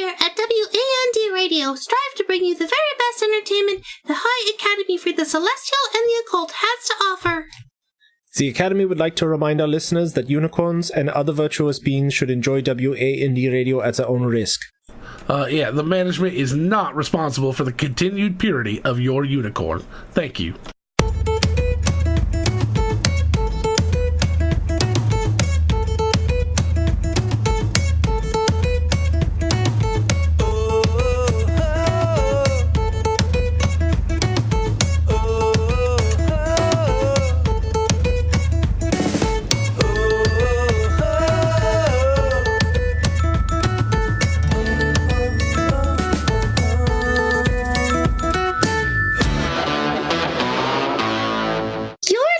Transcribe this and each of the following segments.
here at WAND Radio strive to bring you the very best entertainment the High Academy for the Celestial and the Occult has to offer. The Academy would like to remind our listeners that unicorns and other virtuous beings should enjoy WAND Radio at their own risk. The management is not responsible for the continued purity of your unicorn. Thank you.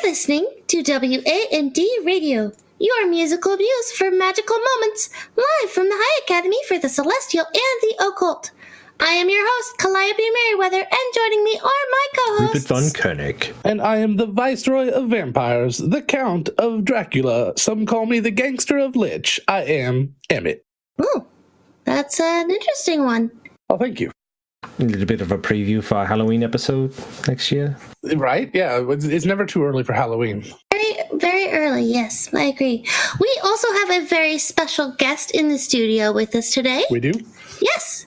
Listening to WAND Radio, your musical muse for magical moments, live from the High Academy for the Celestial and the Occult. I am your host, Calliope Merriweather, and joining me are my co-hosts... Rupert von Koenig. And I am the Viceroy of Vampires, the Count of Dracula. Some call me the Gangster of Lich. I am Emmett. Oh, that's an interesting one. Oh, thank you. A little bit of a preview for our Halloween episode next year. Right? Yeah, it's never too early for Halloween. Very, very early, yes, I agree. We also have a very special guest in the studio with us today. We do? Yes.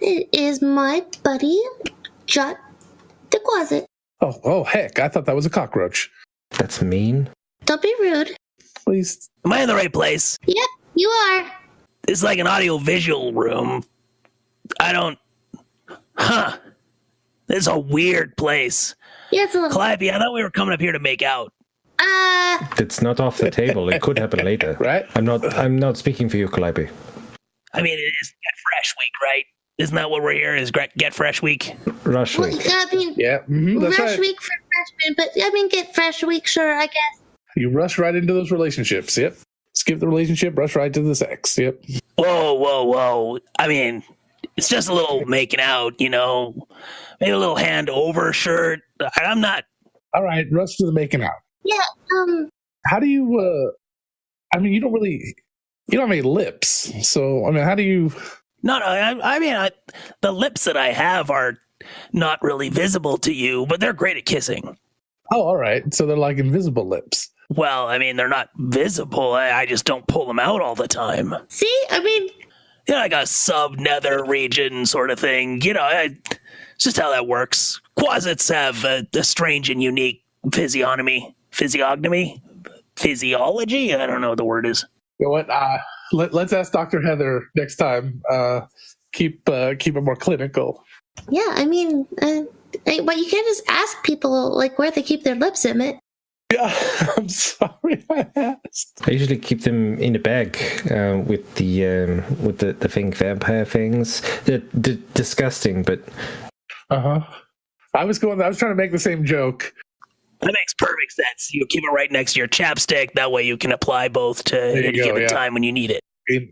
It is my buddy, Jot the Quasit. Oh, heck, I thought that was a cockroach. That's mean. Don't be rude. Please. Am I in the right place? Yep, you are. It's like an audio-visual room. This is a weird place. Yeah, it's a little... Calliope, I thought we were coming up here to make out. It's not off the table. It could happen later. Right? I'm not speaking for you, Calliope. I mean, it is Get Fresh Week, right? Isn't that what we're here? Is Get Fresh Week? Rush Week. Well, I mean, yeah, Rush right. Week for freshmen, but I mean, Get Fresh Week, sure, I guess. You rush right into those relationships, yep. Skip the relationship, rush right to the sex, yep. Whoa. I mean... It's just a little making out, maybe a little hand over shirt. I'm not. All right, rush to the making out. Yeah, How do you, you don't have any lips. So, how do you? No, the lips that I have are not really visible to you, but they're great at kissing. Oh, all right. So they're like invisible lips. Well, they're not visible. I just don't pull them out all the time. see, Like a sub-nether region sort of thing. It's just how that works. Quasits have a strange and unique physiognomy? Physiology? I don't know what the word is. You know what? Let's ask Dr. Heather next time. Keep it more clinical. yeah, but you can't just ask people, like, where they keep their lips, Emmett. Yeah, I'm sorry I asked. I usually keep them in a bag with the fake vampire things. They're disgusting, but I was trying to make the same joke. That makes perfect sense. You keep it right next to your chapstick. That way you can apply both to any given time when you need it.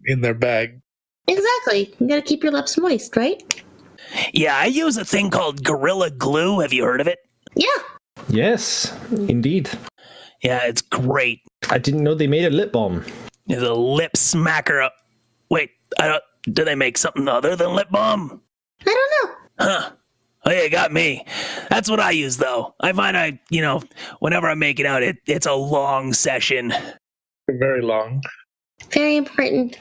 In their bag. Exactly. You gotta keep your lips moist, right? Yeah, I use a thing called Gorilla Glue. Have you heard of it? Yeah. yes, indeed. Yeah, it's great. I didn't know they made a lip balm. It's a lip smacker. Wait, do they make something other than lip balm? I don't know. Huh. Oh, yeah, you got me. That's what I use, though. I find whenever I'm making out, it's a long session. Very long. Very important.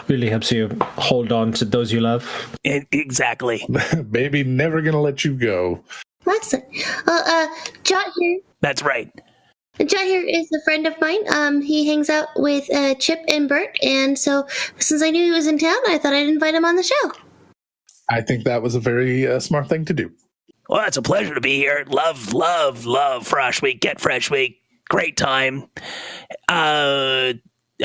Really helps you hold on to those you love. Exactly. Baby, never gonna let you go. That's it. Jot here. That's right. Jot here is a friend of mine. He hangs out with Chip and Bert, and so since I knew he was in town, I thought I'd invite him on the show. I think that was a very smart thing to do. Well, it's a pleasure to be here. Love Fresh Week. Get Fresh Week. Great time. Am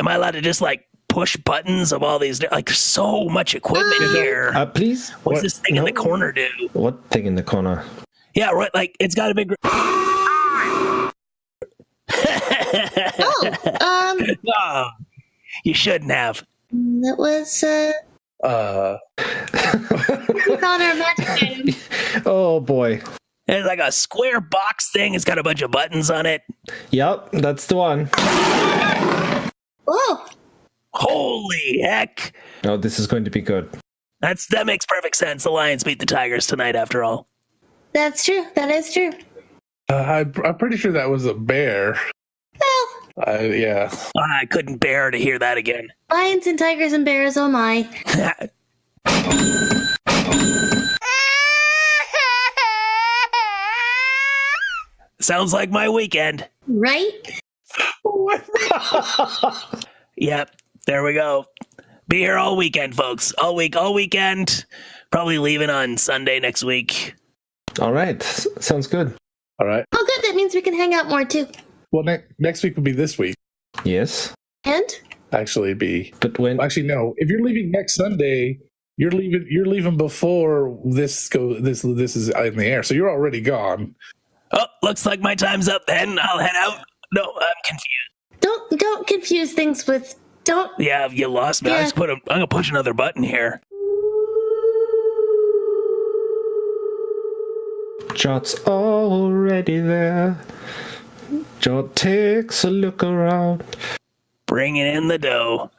I allowed to just push buttons of all these? There's so much equipment here. Please. What's this thing in the corner do? What thing in the corner? Yeah, right. It's got a big. No, you shouldn't have. That was we found our magic item. Oh boy. It's like a square box thing. It's got a bunch of buttons on it. Yep, that's the one. Oh. Holy heck. Oh, this is going to be good. That makes perfect sense. The Lions beat the Tigers tonight, after all. That's true. That is true. I'm pretty sure that was a bear. Well, Yeah. I couldn't bear to hear that again. lions and tigers and bears, oh my. Sounds like my weekend. Right? Yep, there we go. Be here all weekend, folks. All weekend. Probably leaving on Sunday next week. All right. Sounds good. All right. Oh, good. That means we can hang out more, too. Well, next week would be this week. Yes. And? Actually, be. But when... Actually, no. If you're leaving next Sunday, you're leaving before this is in the air, so you're already gone. Oh, looks like my time's up then. I'll head out. No, I'm confused. Don't confuse things with... Don't... Yeah, you lost me. Yeah. I'm going to push another button here. Jot's already there. Jot takes a look around. Bringing in the dough.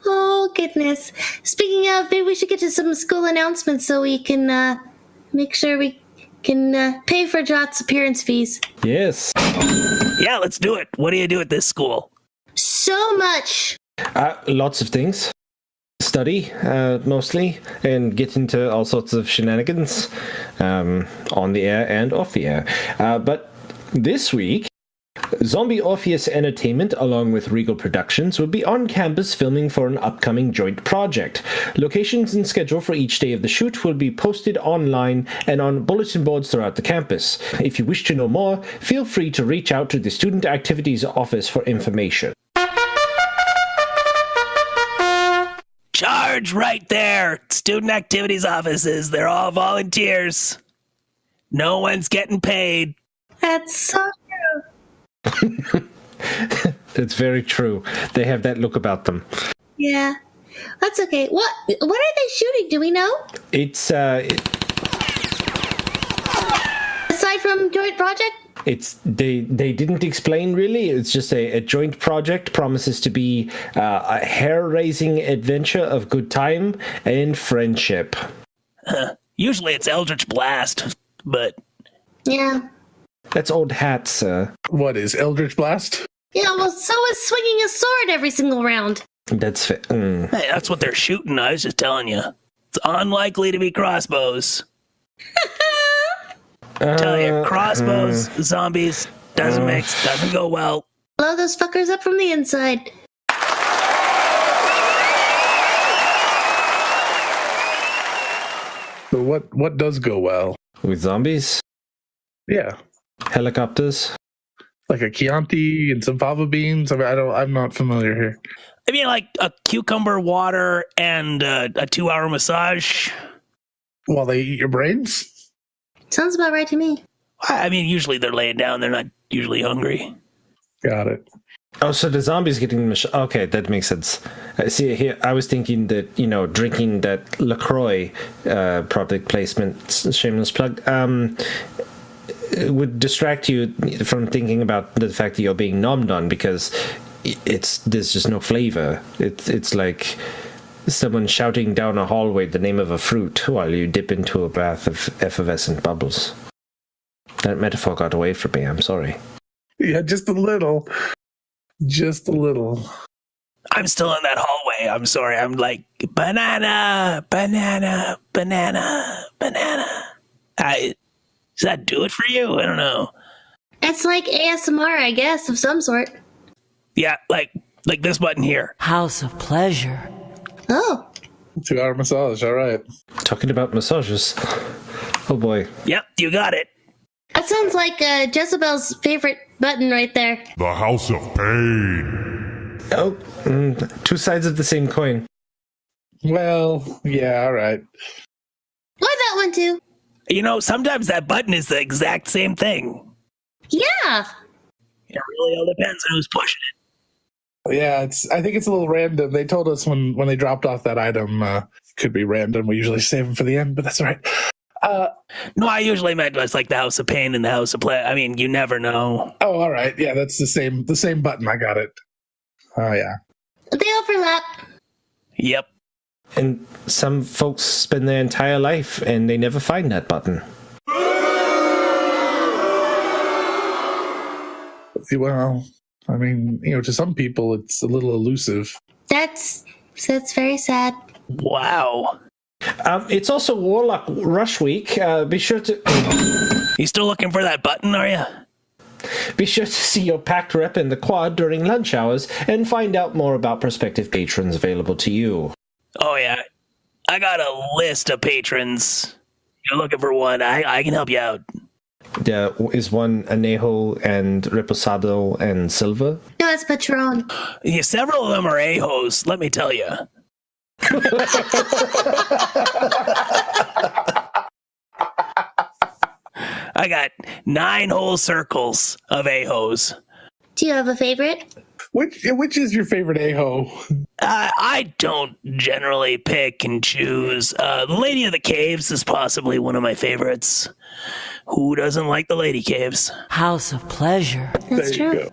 Oh, goodness. Speaking of, maybe we should get to some school announcements so we can make sure we can pay for Jot's appearance fees. Yes. Yeah, let's do it. What do you do at this school? So much. Lots of things. Study, mostly, and get into all sorts of shenanigans on the air and off the air. But this week, Zombie Orpheus Entertainment, along with Regal Productions, will be on campus filming for an upcoming joint project. Locations and schedule for each day of the shoot will be posted online and on bulletin boards throughout the campus. If you wish to know more, feel free to reach out to the Student Activities Office for information. Charge right there. Student activities offices. They're all volunteers. No one's getting paid. That's so true. It's very true. They have that look about them. Yeah. That's okay. What are they shooting? Do we know? It's Aside from joint project? they didn't explain really. It's just a joint project. Promises to be a hair-raising adventure of good time and friendship. Usually it's Eldritch Blast, but... Yeah. That's old hat, sir. What is Eldritch Blast? Yeah, well, so is swinging a sword every single round. That's Hey, that's what they're shooting. I was just telling you. It's unlikely to be crossbows. Tell you, crossbows, zombies, doesn't go well. Blow those fuckers up from the inside. So what does go well? with zombies, Yeah. helicopters. Like a Chianti and some fava beans. I mean, I'm not familiar here. I mean, like a cucumber water and a 2-hour massage. While they eat your brains? Sounds about right to me. I mean, usually they're laying down. They're not usually hungry. Got it. Oh, so the zombies getting okay, that makes sense. See here, I was thinking that drinking that LaCroix product placement, shameless plug, would distract you from thinking about the fact that you're being nommed on, because there's just no flavor. It's like someone shouting down a hallway the name of a fruit while you dip into a bath of effervescent bubbles. That metaphor got away from me. I'm sorry. Yeah, just a little. Just a little. I'm still in that hallway. I'm sorry. I'm like, banana, banana, banana, banana. Does that do it for you? I don't know. It's like ASMR, I guess, of some sort. Yeah, like this button here. House of Pleasure. Oh. 2-hour massage, all right. Talking about massages. Oh boy. Yep, you got it. That sounds like Jezebel's favorite button right there. The House of Pain. Oh, two sides of the same coin. Well, yeah, all right. Or that one too. Sometimes that button is the exact same thing. Yeah. It really all depends on who's pushing it. Yeah, I think it's a little random. They told us when they dropped off that item, could be random. We usually save them for the end, but that's all right. No, I usually meant it's like the House of Pain and the House of Play. I mean, you never know. Oh, all right. Yeah, that's the same button. I got it. Oh, yeah. They overlap. Yep. And some folks spend their entire life and they never find that button. Well, I mean, to some people it's a little elusive. That's very sad. Wow. It's also Warlock Rush Week. Be sure to... You still looking for that button, are you? Be sure to see your packed rep in the quad during lunch hours and find out more about prospective patrons available to you. Oh, yeah. I got a list of patrons. You're looking for one. I can help you out. Is one Anejo and Reposado and Silva? No, it's Patron. Yeah, several of them are a-hoes, let me tell you. I got 9 whole circles of a-hoes. Do you have a favorite? Which is your favorite a-ho? I don't generally pick and choose. The Lady of the Caves is possibly one of my favorites. Who doesn't like the Lady Caves? House of Pleasure. That's There you true. go.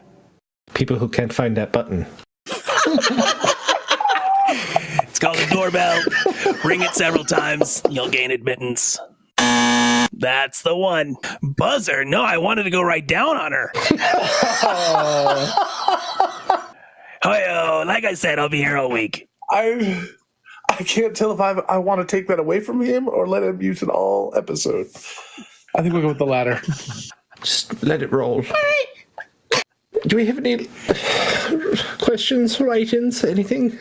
People who can't find that button. It's called a doorbell. Ring it several times. You'll gain admittance. That's the one. Buzzer. No, I wanted to go right down on her. Oh, like I said, I'll be here all week. I can't tell if I want to take that away from him or let him use it all episode. I think we'll go with the latter. Just let it roll. All right. Do we have any questions, write-ins, anything?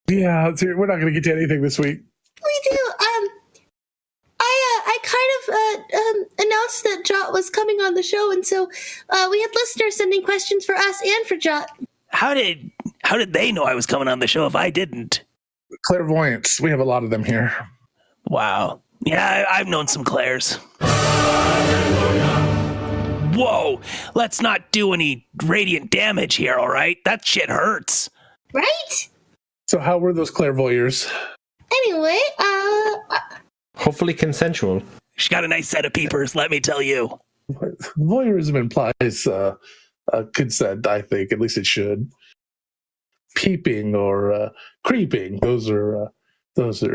Yeah, we're not going to get to anything this week. We do. I kind of announced that Jot was coming on the show, and so we had listeners sending questions for us and for Jot. How did they know I was coming on the show if I didn't? Clairvoyance. We have a lot of them here. Wow. Yeah, I've known some Claires. Whoa, let's not do any radiant damage here, all right? That shit hurts. Right? So how were those clairvoyeurs? Anyway, Hopefully consensual. She got a nice set of peepers, let me tell you. Voyeurism implies consent, I think. At least it should. Peeping or creeping, those are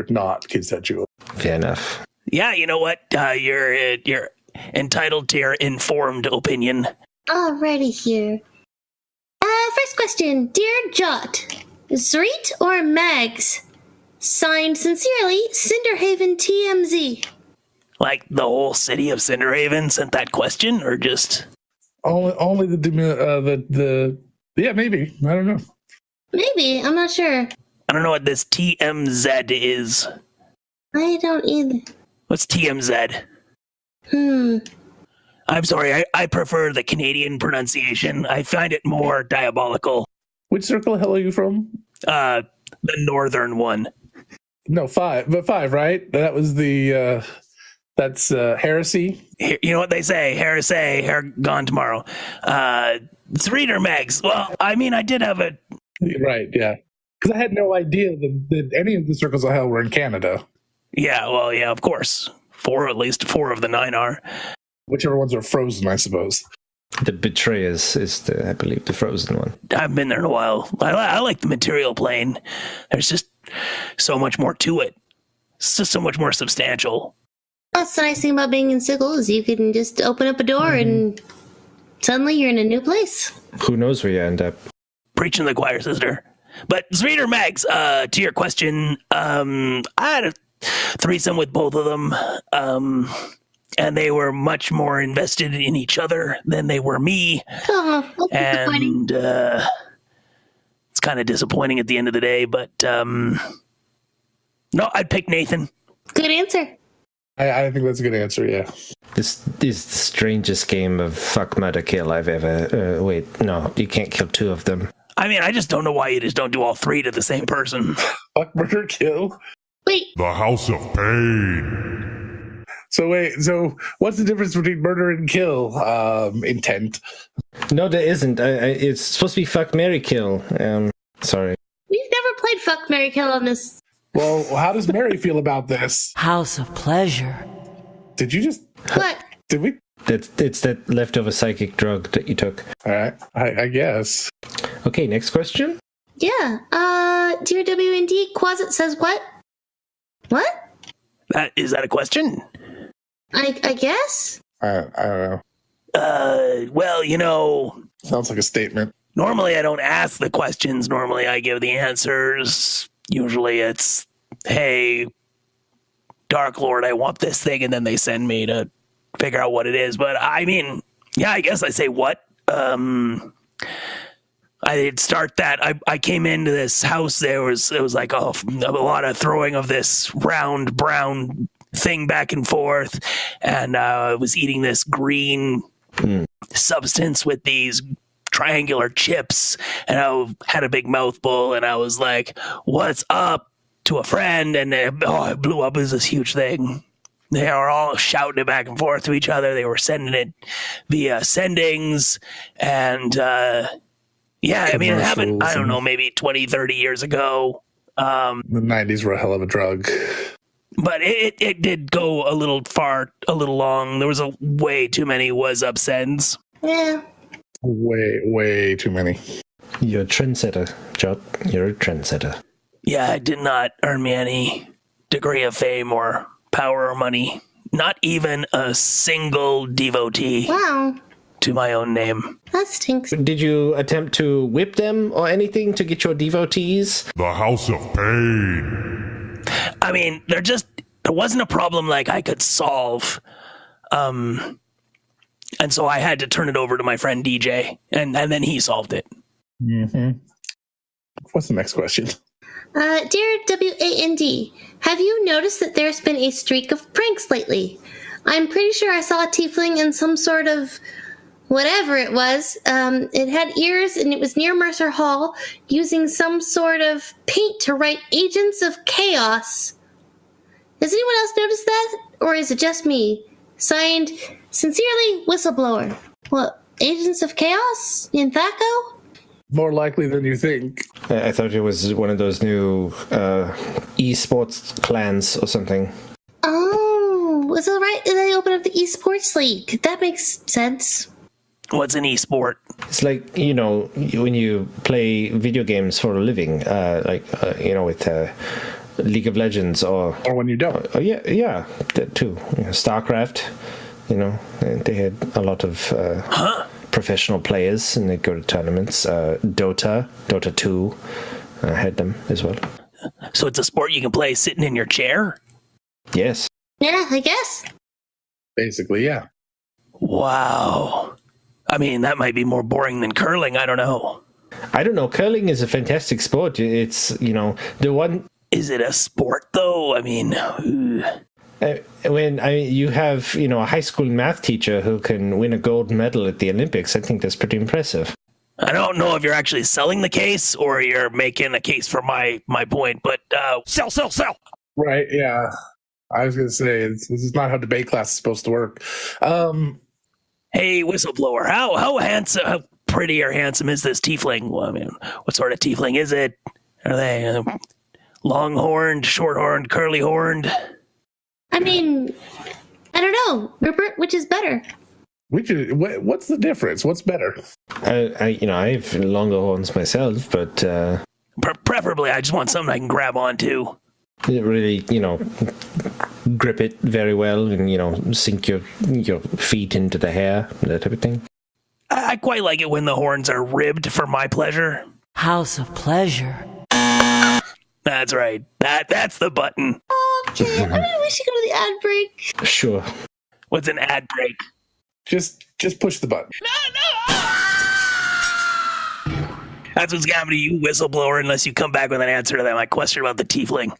not consensual. Fair enough. Yeah, you know what? You're entitled to your informed opinion. alrighty here. First question. Dear Jot, Zreet or Mags? Signed sincerely, Cinderhaven TMZ. Like the whole city of Cinderhaven sent that question, or just Only the yeah, maybe. I don't know. Maybe, I'm not sure. I don't know what this TMZ is. I don't either. What's TMZ? I'm sorry, I prefer the Canadian pronunciation. I find it more diabolical. Which circle of hell are you from? The northern one. No, 5. But 5, right? That was the that's heresy. You know what they say, heresy, hair gone tomorrow. It's Reader Megs. Well, I mean, I did have a... Right, yeah. Because I had no idea that any of the circles of hell were in Canada. Yeah, well, yeah, of course. At least 4 of the 9 are. Whichever ones are frozen, I suppose. The Betrayers is, I believe, the frozen one. I've been there in a while. I like the material plane. There's just so much more to it. It's just so much more substantial. That's the nice thing about being in Sigil is you can just open up a door and suddenly you're in a new place. Who knows where you end up? Preaching the choir, sister. But Reader Mags, to your question, I had a threesome with both of them. And they were much more invested in each other than they were me. Oh, that's disappointing. And it's kind of disappointing at the end of the day, but no, I'd pick Nathan. Good answer. I think that's a good answer, yeah. This is the strangest game of fuck, murder, kill I've ever... wait, no, you can't kill 2 of them. I mean, I just don't know why you just don't do all 3 to the same person. Fuck, murder, kill. Wait, The House of Pain. So what's the difference between murder and kill intent? No, there isn't. It's supposed to be fuck, marry, kill. Sorry. we've never played Fuck, Marry, Kill on this. Well, how does Mary feel about this? House of Pleasure. Did you just... What? Did we? It's that leftover psychic drug that you took. All right, I guess. Okay, next question. Yeah. Dear WND, Quasit says what? What? Is that a question? I guess? I don't know. Well, Sounds like a statement. normally I don't ask the questions. Normally I give the answers. Usually it's, hey, Dark Lord, I want this thing, and then they send me to figure out what it is. But I mean, yeah, I guess I say what. I did start that. I came into this house. It was like a lot of throwing of this round brown thing back and forth, and I was eating this green substance with these triangular chips, and I had a big mouthful, and I was like, "What's up?" to a friend, and it blew up as this huge thing. They were all shouting it back and forth to each other. They were sending it via sendings, and yeah, I mean, it happened, I don't know, maybe 20, 30 years ago. The 90s were a hell of a drug. But it did go a little far, a little long. There was way too many was-up sends. Yeah. Way too many. You're a trendsetter, Jot. You're a trendsetter. Yeah, it did not earn me any degree of fame or power or money. Not even a single devotee Wow. to my own name. That stinks. Did you attempt to whip them or anything to get your devotees? The House of Pain. I mean, there wasn't a problem like I could solve. And so I had to turn it over to my friend DJ, and then he solved it. Mm-hmm. What's the next question? Dear WAND, have you noticed that there's been a streak of pranks lately? I'm pretty sure I saw a tiefling in some sort of whatever it was. It had ears and it was near Mercer Hall using some sort of paint to write Agents of Chaos. Has anyone else noticed that? Or is it just me? Signed, Sincerely, Whistleblower. What, Agents of Chaos? In Thaco? More likely than you think. I thought it was one of those new esports clans or something. Oh, was it right? They opened up the esports league. That makes sense. What's an esport? It's like, when you play video games for a living, with League of Legends or when you don't. Yeah, that too. StarCraft, they had a lot of professional players, and they go to tournaments. Dota 2 had them as well. So it's a sport you can play sitting in your chair? Yes. Yeah, I guess. Basically, yeah. Wow. I mean, that might be more boring than curling. I don't know. I don't know. Curling is a fantastic sport. It's, the one... Is it a sport, though? I mean... When you have, a high school math teacher who can win a gold medal at the Olympics, I think that's pretty impressive. I don't know if you're actually selling the case or you're making a case for my point, but sell. Right, yeah. I was going to say, this is not how debate class is supposed to work. Hey, whistleblower, how handsome, how pretty or handsome is this tiefling? Well, I mean, what sort of tiefling is it? Are they long-horned, short-horned, curly-horned? I mean, I don't know. Rupert, which is better? What's the difference? What's better? I have longer horns myself, but... Preferably, I just want something I can grab onto. It really, grip it very well and, sink your feet into the hair, that type of thing. I quite like it when the horns are ribbed for my pleasure. House of Pleasure. That's right. That's the button. Okay, I mean, we should go to the ad break. Sure. What's an ad break? Just push the button. That's what's happening to you, whistleblower, unless you come back with an answer to my question about the tiefling.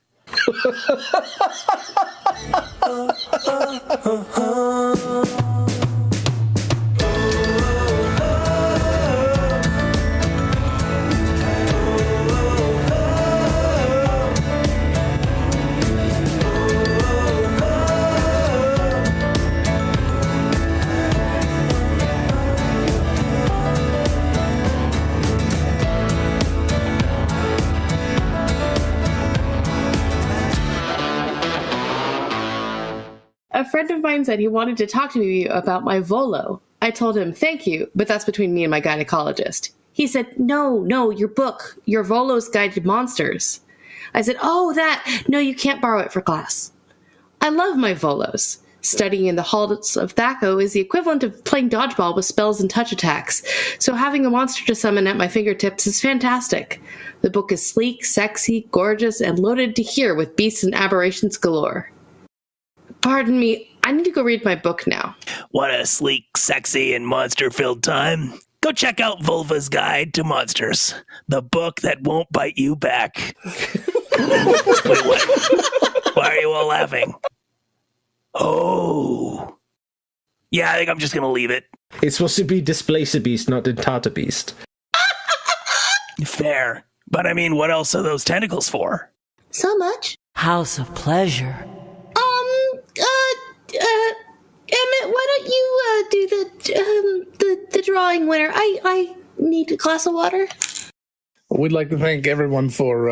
A friend of mine said he wanted to talk to me about my Volo. I told him, thank you, but that's between me and my gynecologist. He said, no, your book, your Volo's Guide to Monsters. I said, oh, that. No, you can't borrow it for class. I love my Volos. Studying in the halls of Thaco is the equivalent of playing dodgeball with spells and touch attacks, so having a monster to summon at my fingertips is fantastic. The book is sleek, sexy, gorgeous, and loaded to here with beasts and aberrations galore. Pardon me, I need to go read my book now. Want a sleek, sexy, and monster-filled time? Go check out Vulva's Guide to Monsters, the book that won't bite you back. Wait, what? Why are you all laughing? Oh. Yeah, I think I'm just going to leave it. It's supposed to be Displacer Beast, not Dentata Beast. Fair. But I mean, what else are those tentacles for? So much. House of pleasure. Emmett, why don't you do the drawing winner? I need a glass of water. We'd like to thank everyone for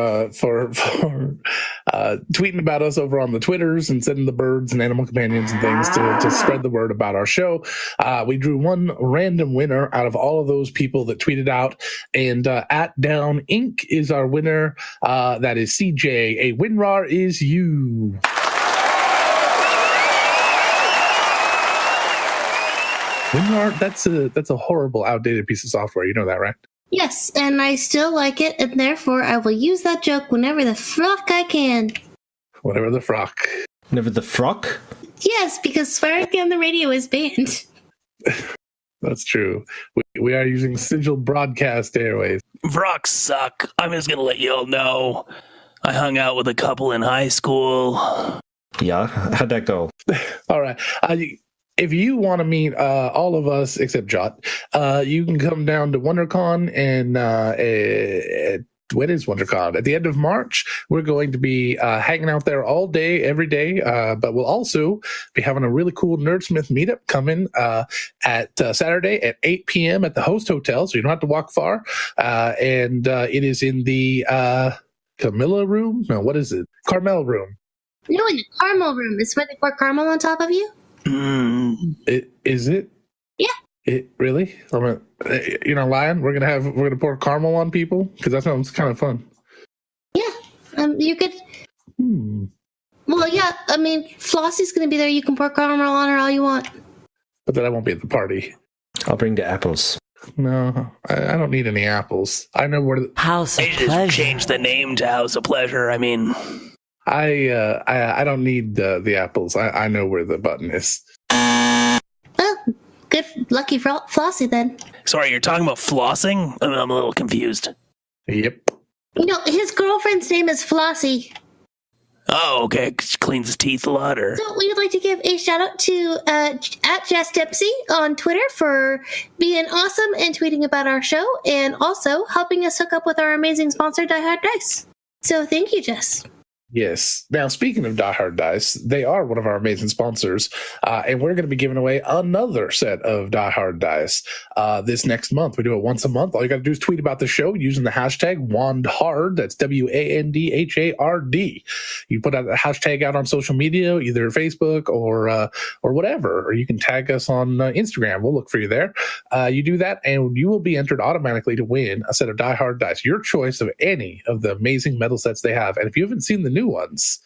tweeting about us over on the Twitters and sending the birds and animal companions and things to spread the word about our show. We drew one random winner out of all of those people that tweeted out, and at Down Inc. is our winner. That is CJ. A WinRAR is you. WinRAR, that's a horrible, outdated piece of software. You know that, right? Yes, and I still like it, and therefore I will use that joke whenever the frock I can. Whatever the frock. Never the frock? Yes, because swearing on the radio is banned. That's true. We are using Sigil Broadcast Airways. Vrocks suck. I'm just going to let you all know. I hung out with a couple in high school. Yeah, how'd that go? All right. If you want to meet all of us except Jot, you can come down to WonderCon and when is WonderCon? At the end of March, we're going to be hanging out there all day, every day. But we'll also be having a really cool Nerdsmith meetup coming at Saturday at 8 p.m. at the Host Hotel, so you don't have to walk far. And it is in the Camilla room? No, what is it? Carmel room. No, in the caramel room. It's where they pour caramel on top of you. Is it? Yeah. It really? You're not lying. We're gonna pour caramel on people because that sounds kind of fun. Yeah. You could. Well, yeah. I mean, Flossie's gonna be there. You can pour caramel on her all you want. But then I won't be at the party. I'll bring the apples. No, I don't need any apples. I know where the House of They just pleasure. changed the name to House of Pleasure. I mean, I don't need the apples. I know where the button is. Well, good, lucky Flossie then. sorry, you're talking about flossing? I'm a little confused. Yep. You know, his girlfriend's name is Flossie. Oh, okay. She cleans his teeth a lot, or? So we would like to give a shout out to at Jess Dempsey on Twitter for being awesome and tweeting about our show, and also helping us hook up with our amazing sponsor, Die Hard Dice. So thank you, Jess. Yes. Now, speaking of Die Hard Dice, they are one of our amazing sponsors, and we're going to be giving away another set of Die Hard Dice this next month. We do it once a month. All you got to do is tweet about the show using the hashtag WandHard. That's WANDHARD. You put out the hashtag out on social media, either Facebook or whatever, or you can tag us on Instagram. We'll look for you there. You do that, and you will be entered automatically to win a set of Die Hard Dice, your choice of any of the amazing metal sets they have. And if you haven't seen the new ones,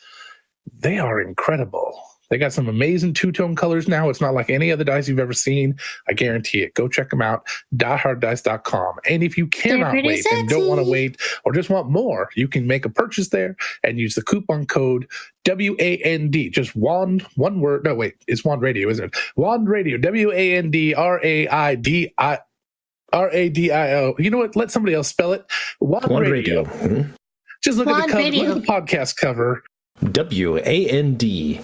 they are incredible. They got some amazing two-tone colors now. It's not like any other dice you've ever seen. I guarantee it. Go check them out, dieharddice.com. And if you cannot wait and don't want to wait or just want more, you can make a purchase there and use the coupon code WAND. Just WAND, one word. No, wait, it's WAND Radio, isn't it? WAND Radio, WANDRAIDIO. You know what? Let somebody else spell it. WAND Radio. Mm-hmm. Just look at the cover. Radio. Look at the podcast cover. WANDRADIO.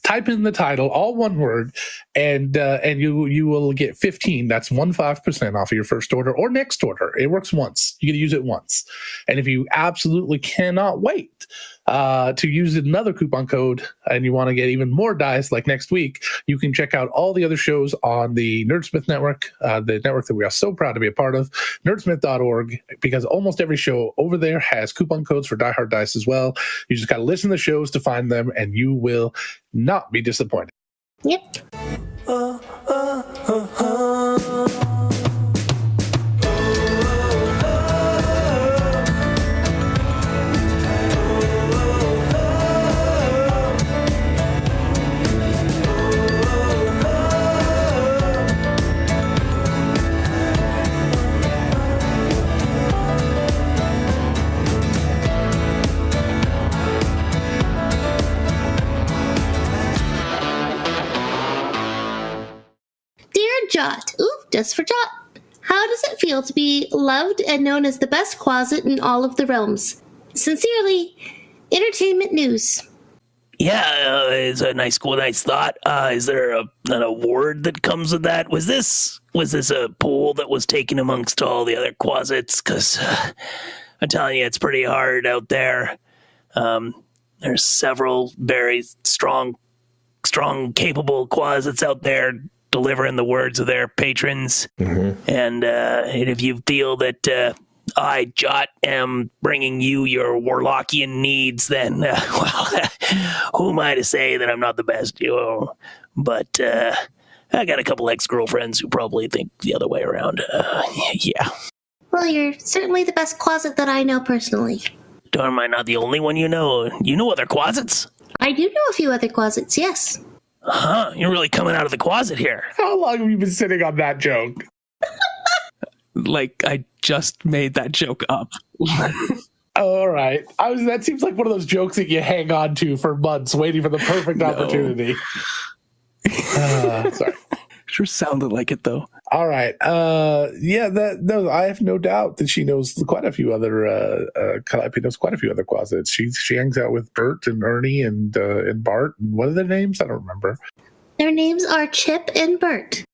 Type in the title, all one word, and you will get 15%. That's 15% off of your first order or next order. It works once. You can use it once. And if you absolutely cannot wait to use another coupon code and you want to get even more dice like next week, you can check out all the other shows on the Nerdsmith Network, the network that we are so proud to be a part of, nerdsmith.org, because almost every show over there has coupon codes for Die Hard Dice as well. You just got to listen to the shows to find them, and you will not be disappointed. Yep. Jot. Ooh, just for Jot. How does it feel to be loved and known as the best closet in all of the realms? Sincerely, Entertainment News. Yeah, it's a nice thought. Is there an award that comes with that? Was this a poll that was taken amongst all the other closets? Because I'm telling you, it's pretty hard out there. There's several very strong, capable closets out there delivering the words of their patrons. Mm-hmm. And if you feel that I, Jot, am bringing you your Warlockian needs, then, who am I to say that I'm not the best duo? But I got a couple ex-girlfriends who probably think the other way around. Yeah. Well, you're certainly the best closet that I know personally. Am I not the only one you know? You know other closets? I do know a few other closets, yes. Huh, you're really coming out of the closet here. How long have you been sitting on that joke? Like, I just made that joke up. All right. That seems like one of those jokes that you hang on to for months, waiting for the perfect opportunity. Sorry. Sure sounded like it, though. All right. I have no doubt that she knows quite a few other, Calliope knows quite a few other closets. She hangs out with Bert and Ernie and Bart. And what are their names? I don't remember. Their names are Chip and Bert.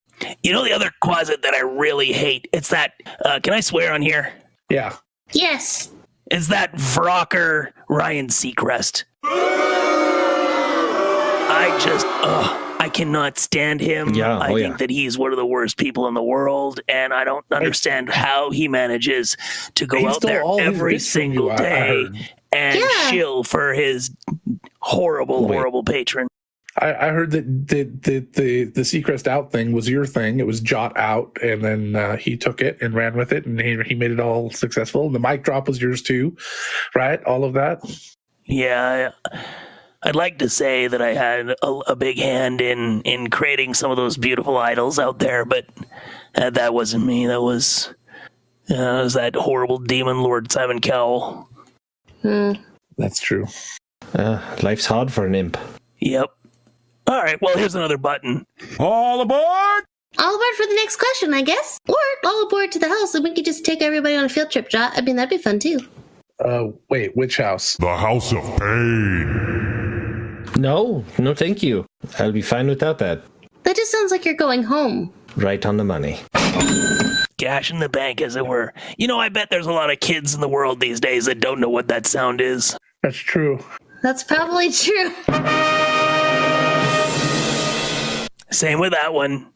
You know the other closet that I really hate? It's that, can I swear on here? Yeah. Yes. It's that Vrocker Ryan Seacrest. I cannot stand him. Yeah, I think that he's one of the worst people in the world, and I don't understand how he manages to go out there every single day and shill for his horrible patron. I heard that the Seacrest out thing was your thing. It was Jot out, and then he took it and ran with it, and he made it all successful. And the mic drop was yours too, right? All of that. Yeah, I'd like to say that I had a big hand in creating some of those beautiful idols out there, but that wasn't me. That was that horrible demon Lord Simon Cowell. That's true. Life's hard for an imp. Yep. All right, well, here's another button. All aboard! All aboard for the next question, I guess. Or all aboard to the house, and we could just take everybody on a field trip, Jot. I mean, that'd be fun, too. Wait, which house? The House of Pain. No, thank you. I'll be fine without that. That just sounds like you're going home. Right on the money. Cash in the bank, as it were. You know, I bet there's a lot of kids in the world these days that don't know what that sound is. That's true. That's probably true. Same with that one.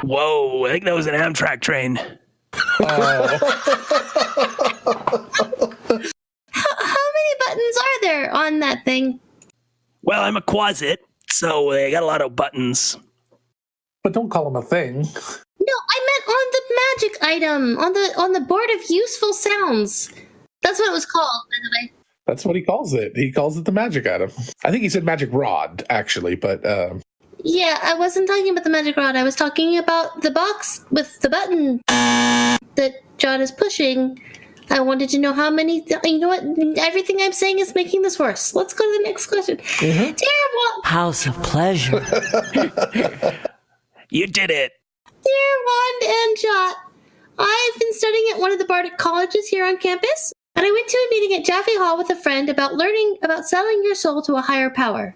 Whoa, I think that was an Amtrak train. How many buttons are there on that thing? Well, I'm a closet, so I got a lot of buttons. But don't call them a thing. No, I meant on the magic item, on the board of useful sounds. That's what it was called, by the way. That's what he calls it. He calls it the magic item. I think he said magic rod, actually, but... Yeah, I wasn't talking about the magic rod. I was talking about the box with the button that John is pushing. I wanted to know how many... You know what? Everything I'm saying is making this worse. Let's go to the next question. Mm-hmm. Terrible! House of pleasure. You did it. Dear Wand and Jot, I've been studying at one of the Bardic colleges here on campus, and I went to a meeting at Jaffe Hall with a friend about learning about selling your soul to a higher power.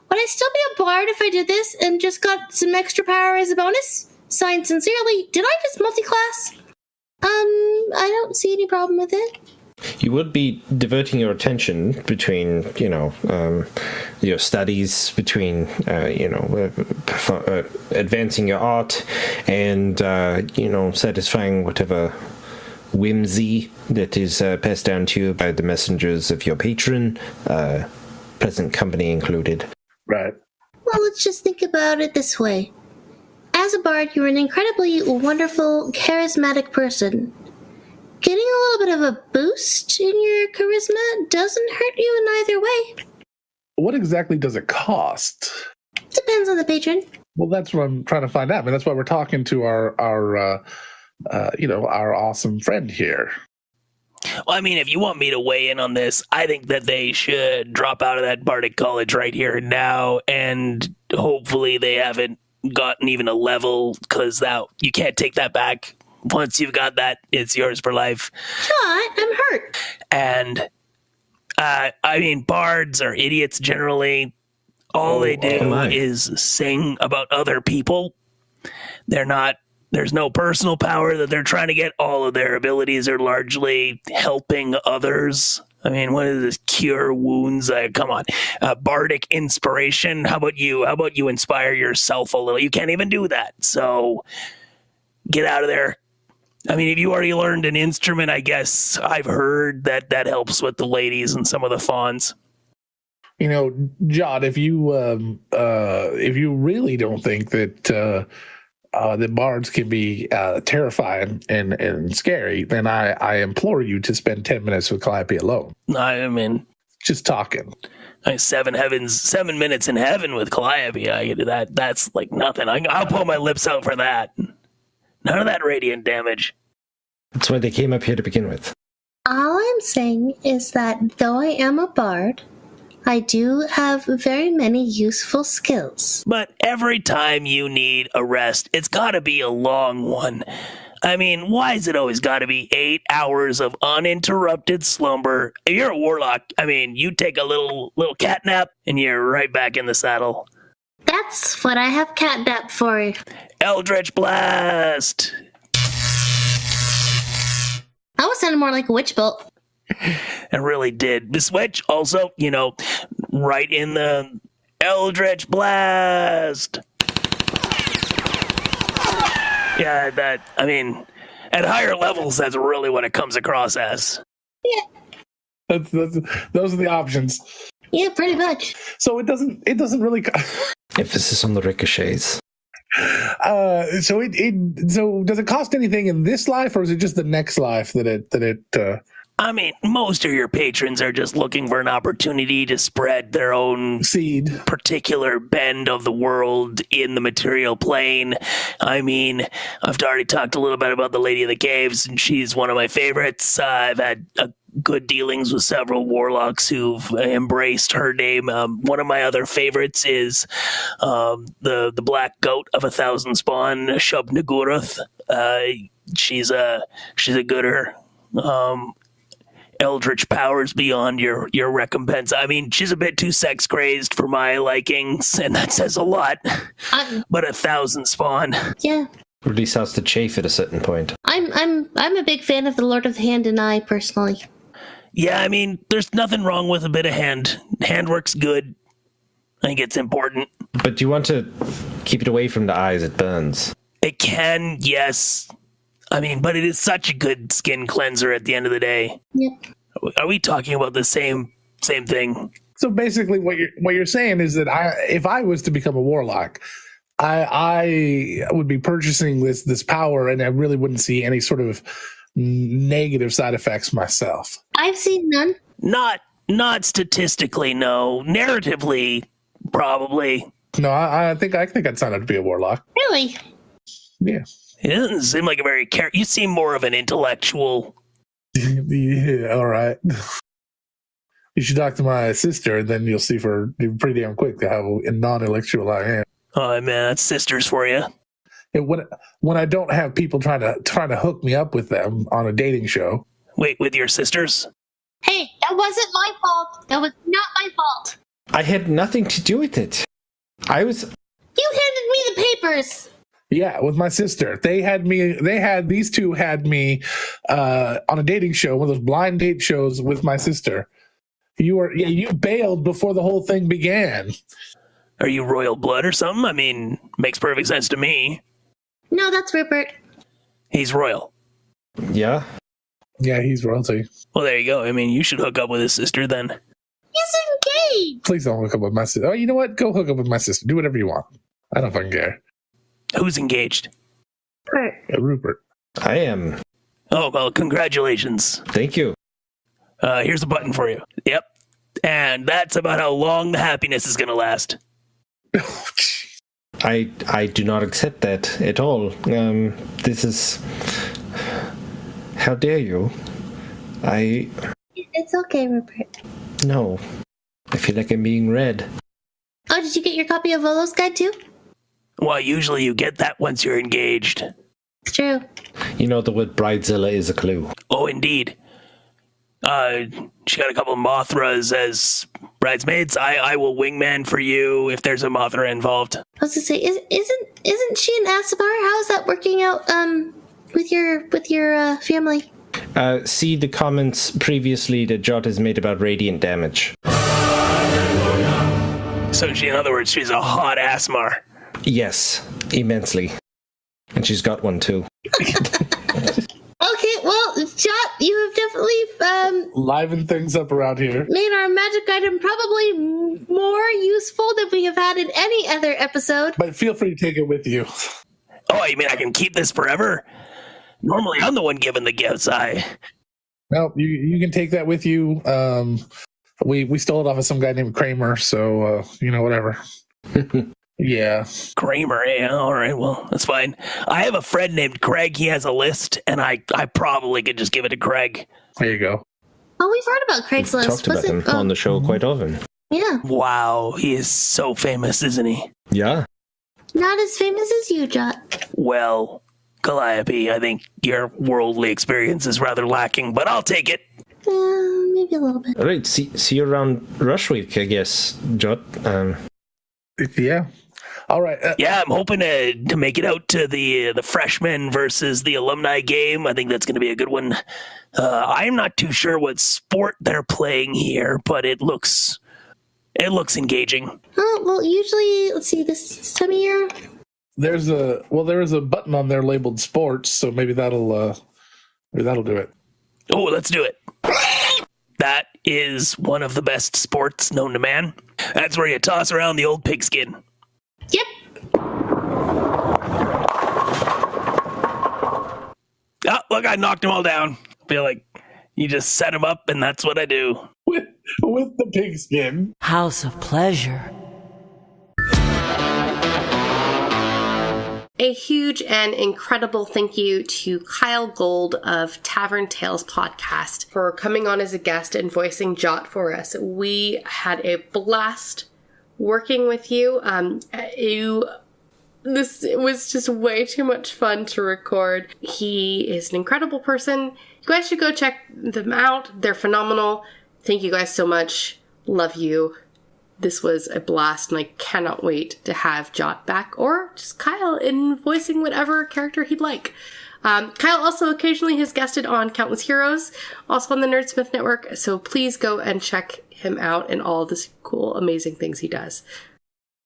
Would I still be a bard if I did this and just got some extra power as a bonus? Signed sincerely, did I just multi-class? I don't see any problem with it. You would be diverting your attention between, your studies, between, advancing your art and, satisfying whatever whimsy that is passed down to you by the messengers of your patron, present company included. Right. Well, let's just think about it this way. As a bard, you're an incredibly wonderful, charismatic person. Getting a little bit of a boost in your charisma doesn't hurt you in either way. What exactly does it cost? Depends on the patron. Well, that's what I'm trying to find out. I mean, that's why we're talking to our awesome friend here. Well, I mean, if you want me to weigh in on this, I think that they should drop out of that Bardic College right here and now, and hopefully they haven't gotten even a level, because that you can't take that back. Once you've got that, it's yours for life. John, I'm hurt. And, I mean, bards are idiots generally. All they do is sing about other people. There's no personal power that they're trying to get. All of their abilities are largely helping others. I mean, what is this? Cure wounds? Come on. Bardic inspiration. How about you? How about you inspire yourself a little? You can't even do that. So get out of there. I mean, if you already learned an instrument, I guess I've heard that helps with the ladies and some of the fawns. You know, John, if you really don't think that bards can be terrifying and scary, then I implore you to spend 10 minutes with Calliope alone. I mean, just talking. 7 minutes in heaven with Calliope. I can do that. That's like nothing. I'll pull my lips out for that. None of that radiant damage. That's why they came up here to begin with. All I'm saying is that though I am a bard, I do have very many useful skills. But every time you need a rest, it's got to be a long one. I mean, why is it always got to be 8 hours of uninterrupted slumber? If you're a warlock, I mean, you take a little cat nap and you're right back in the saddle. That's what I have catnap for. Eldritch Blast! That was sounding more like a witch bolt. It really did. The switch also, right in the Eldritch Blast. Yeah, at higher levels, that's really what it comes across as. Yeah. Those are the options. Yeah, pretty much. So it doesn't really. Emphasis on the ricochets. So does it cost anything in this life, or is it just the next life that it? I mean, most of your patrons are just looking for an opportunity to spread their own seed, particular bend of the world in the material plane. I mean, I've already talked a little bit about the Lady of the Caves, and she's one of my favorites. I've had good dealings with several warlocks who've embraced her name. One of my other favorites is the Black Goat of 1,000 Spawn, Shub-Nagurath. She's a gooder. Eldritch powers beyond your recompense. I mean, she's a bit too sex crazed for my likings, and that says a lot. But 1,000 Spawn. Yeah. Really starts to chafe at a certain point. I'm a big fan of the Lord of the Hand and Eye, personally. Yeah, I mean, there's nothing wrong with a bit of hand. Handwork's good. I think it's important. But you want to keep it away from the eyes, it burns. It can, yes. I mean, but it is such a good skin cleanser at the end of the day. Yep. Are we talking about the same thing? So basically what you're saying is that if I was to become a warlock, I would be purchasing this power, and I really wouldn't see any sort of negative side effects myself. I've seen none. Not statistically, no. Narratively, probably. No, I think I'd sign up to be a warlock. Really? Yeah. It doesn't seem like a very you seem more of an intellectual. Yeah, all right. You should talk to my sister, and then you'll see pretty damn quick how non-intellectual I am. Oh man, that's sisters for you. And when I don't have people trying to hook me up with them on a dating show. Wait, with your sisters? Hey, that wasn't my fault. That was not my fault. I had nothing to do with it. You handed me the papers. Yeah, with my sister. These two had me on a dating show, one of those blind date shows with my sister. You bailed before the whole thing began. Are you royal blood or something? I mean, makes perfect sense to me. No, that's Rupert. He's royal. Yeah? Yeah, he's royalty. Well, there you go. I mean, you should hook up with his sister then. He's engaged. Please don't hook up with my sister. Oh, you know what? Go hook up with my sister. Do whatever you want. I don't fucking care. Who's engaged? Rupert. I am. Oh, well, congratulations. Thank you. Here's a button for you. Yep. And that's about how long the happiness is going to last. I do not accept that at all. This is... How dare you? It's okay, Rupert. No. I feel like I'm being read. Oh, did you get your copy of Volo's Guide too? Well, usually you get that once you're engaged. It's true. You know, the word bridezilla is a clue. Oh, indeed. She got a couple of Mothras as bridesmaids. I will wingman for you if there's a Mothra involved. I was gonna say, isn't she an Asimar? How's that working out with your family? See the comments previously that Jot has made about radiant damage. So in other words, she's a hot Asmar. Yes, immensely. And she's got one too. Okay, well, Jot, you have definitely Liven things up around here. made our magic item probably more useful than we have had in any other episode. But feel free to take it with you. Oh, you mean I can keep this forever? Normally, I'm the one giving the gifts. No, you can take that with you. We stole it off of some guy named Kramer, so whatever. Yeah. Kramer, yeah, all right, well, that's fine. I have a friend named Craig. He has a list, and I probably could just give it to Craig. There you go. Oh, we've heard about Craig's We've list. talked about him on the show quite often. Yeah. Wow, he is so famous, isn't he? Yeah. Not as famous as you, Jot. Well, Calliope, I think your worldly experience is rather lacking, but I'll take it. Maybe a little bit. All right, see you around Rush Week, I guess, Jot. Yeah. All right. Yeah, I'm hoping to make it out to the freshmen versus the alumni game. I think that's going to be a good one. I'm not too sure what sport they're playing here, but it looks engaging. Oh, well, usually, let's see, this time of year. There is a button on there labeled sports, so maybe that'll do it. Oh, let's do it. That is one of the best sports known to man. That's where you toss around the old pigskin. Yep. Oh, look, I knocked them all down. I feel like you just set them up, and that's what I do. With the pigskin. House of pleasure. A huge and incredible thank you to Kyle Gould of Tavern Tales Podcast for coming on as a guest and voicing Jot for us. We had a blast working with you. This was just way too much fun to record. He is an incredible person. You guys should go check them out. They're phenomenal. Thank you guys so much. Love you. This was a blast, and I cannot wait to have Jot back, or just Kyle in voicing whatever character he'd like. Kyle also occasionally has guested on Countless Heroes, also on the Nerdsmith Network, so please go and check him out and all the cool, amazing things he does.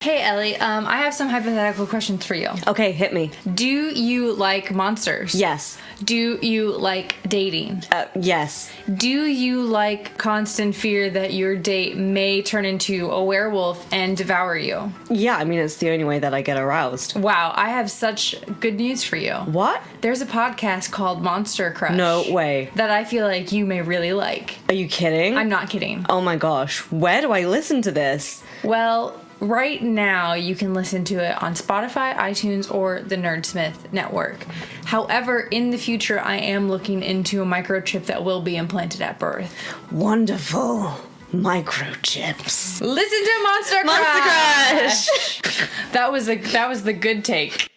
Hey, Ellie, I have some hypothetical questions for you. Okay, hit me. Do you like monsters? Yes. Do you like dating? Yes. Do you like constant fear that your date may turn into a werewolf and devour you? Yeah, I mean, it's the only way that I get aroused. Wow, I have such good news for you. What? There's a podcast called Monster Crush. No way. That I feel like you may really like. Are you kidding? I'm not kidding. Oh my gosh, where do I listen to this? Well, right now, you can listen to it on Spotify, iTunes, or the Nerdsmith Network. However, in the future, I am looking into a microchip that will be implanted at birth. Wonderful. Microchips. Listen to Monster Crush! That was the good take.